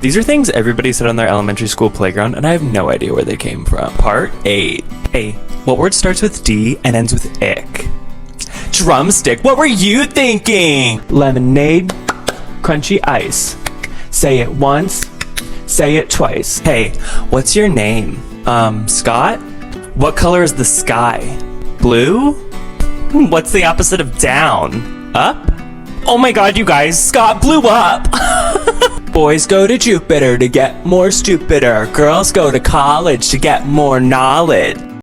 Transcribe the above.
These are things everybody said on their elementary school playground, and I have no idea where they came from. Part 8. Hey, what word starts with D and ends with ick? Drumstick, what were you thinking? Lemonade, crunchy ice. Say it once, say it twice. Hey, what's your name? Scott? What color is the sky? Blue? What's the opposite of down? Up? Oh my god, you guys, Scott blew up! Boys go to Jupiter to get more stupider. Girls go to college to get more knowledge.